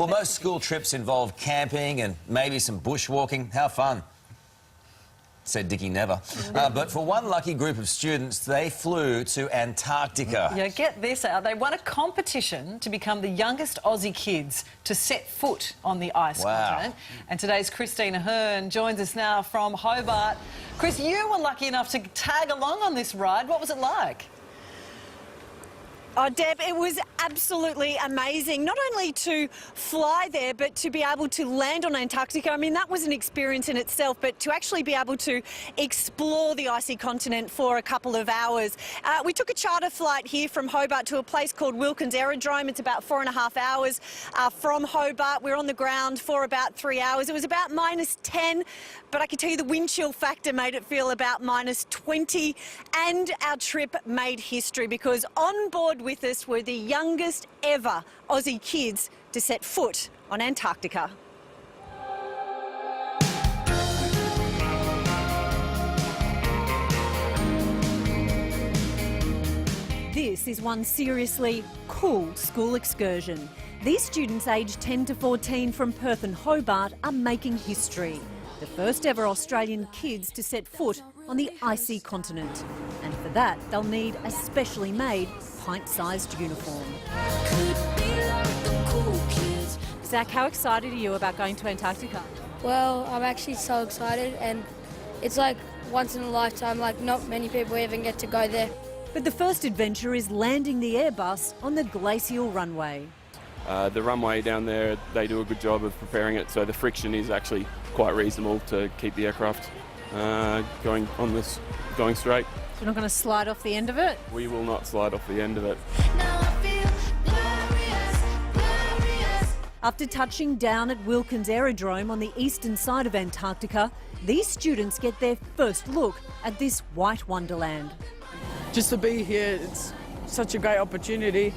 Well, most school trips involve camping and maybe some bushwalking. How fun, said Dickie Never. But for one lucky group of students, they flew to Antarctica. Yeah, get this out. They won a competition to become the youngest Aussie kids to set foot on the ice continent. And today's Christina Hearn joins us now from Hobart. Chris, you were lucky enough to tag along on this ride. What was it like? Oh, Deb, it was absolutely amazing. Not only to fly there, but to be able to land on Antarctica. I mean, that was an experience in itself, but to actually be able to explore the icy continent for a couple of hours. We took a charter flight here from Hobart to a place called Wilkins Aerodrome. It's about 4.5 hours from Hobart. We're on the ground for about 3 hours. It was about -10, but I can tell you the wind chill factor made it feel about -20. And our trip made history because on board with us were the youngest ever Aussie kids to set foot on Antarctica. This is one seriously cool school excursion. These students aged 10 to 14 from Perth and Hobart are making history. The first ever Australian kids to set foot on the icy continent. And for that, they'll need a specially made pint-sized uniform. Zach, how excited are you about going to Antarctica? Well, I'm actually so excited, and it's like once in a lifetime, like not many people even get to go there. But the first adventure is landing the Airbus on the glacial runway. The runway down there, they do a good job of preparing it, so the friction is actually quite reasonable to keep the aircraft going straight. You're not going to slide off the end of it? We will not slide off the end of it. After touching down at Wilkins Aerodrome on the eastern side of Antarctica, these students get their first look at this white wonderland. Just to be here, it's such a great opportunity,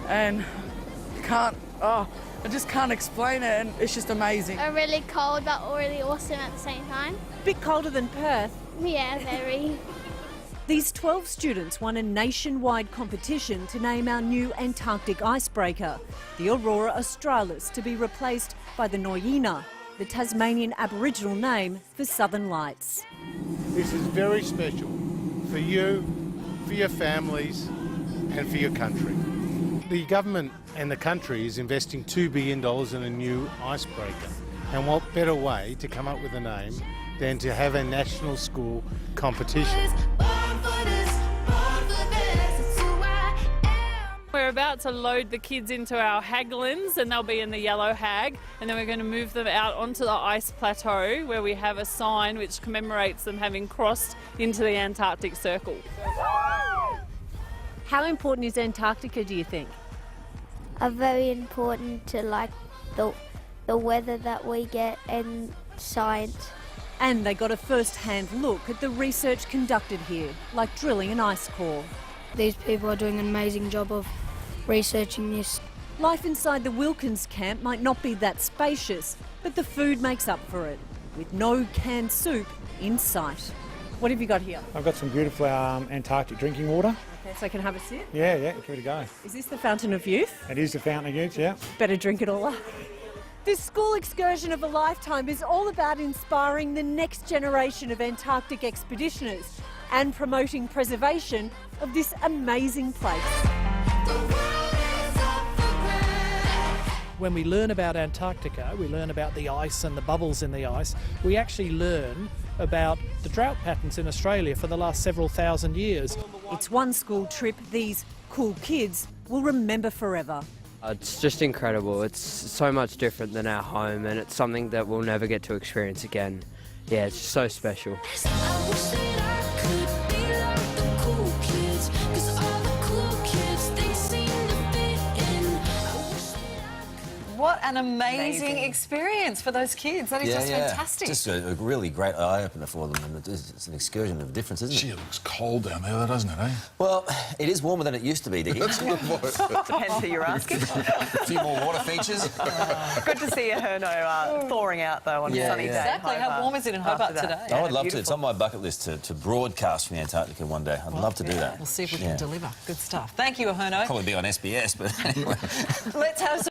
and I just can't explain it, and it's just amazing. Really cold but really awesome at the same time. Bit colder than Perth. Yeah, very. These 12 students won a nationwide competition to name our new Antarctic icebreaker, the Aurora Australis, to be replaced by the Noyina, the Tasmanian Aboriginal name for Southern Lights. This is very special for you, for your families and for your country. The government and the country is investing $2 billion in a new icebreaker. And what better way to come up with a name than to have a national school competition. We're about to load the kids into our haglins, and they'll be in the yellow hag, and then we're going to move them out onto the ice plateau where we have a sign which commemorates them having crossed into the Antarctic Circle. How important is Antarctica, do you think? Very important to like the weather that we get and science. And they got a first-hand look at the research conducted here, like drilling an ice core. These people are doing an amazing job of researching this. Life inside the Wilkins camp might not be that spacious, but the food makes up for it, with no canned soup in sight. What have you got here? I've got some beautiful Antarctic drinking water. Okay, so I can have a sip? Yeah, give it a go. Is this the Fountain of Youth? It is the Fountain of Youth, yeah. Better drink it all up. This school excursion of a lifetime is all about inspiring the next generation of Antarctic expeditioners and promoting preservation of this amazing place. When we learn about Antarctica, we learn about the ice and the bubbles in the ice. We actually learn about the drought patterns in Australia for the last several thousand years. It's one school trip these cool kids will remember forever. It's just incredible. It's so much different than our home, and it's something that we'll never get to experience again. Yeah, it's so special. What an amazing experience for those kids. That is just fantastic. Just a really great eye-opener for them, and it's an excursion of difference, isn't it? Gee, it looks cold down there, doesn't it, eh? Well, it is warmer than it used to be, Dickie. Depends who you're asking. A few more water features. Good to see you, Herno, thawing out, though, on a sunny day. Exactly. How warm is it in Hobart today? Oh, I'd love to. It's on my bucket list to broadcast from the Antarctica one day. I'd love to do that. We'll see if we can deliver. Good stuff. Thank you, Herno. Probably be on SBS, but anyway. Let's have some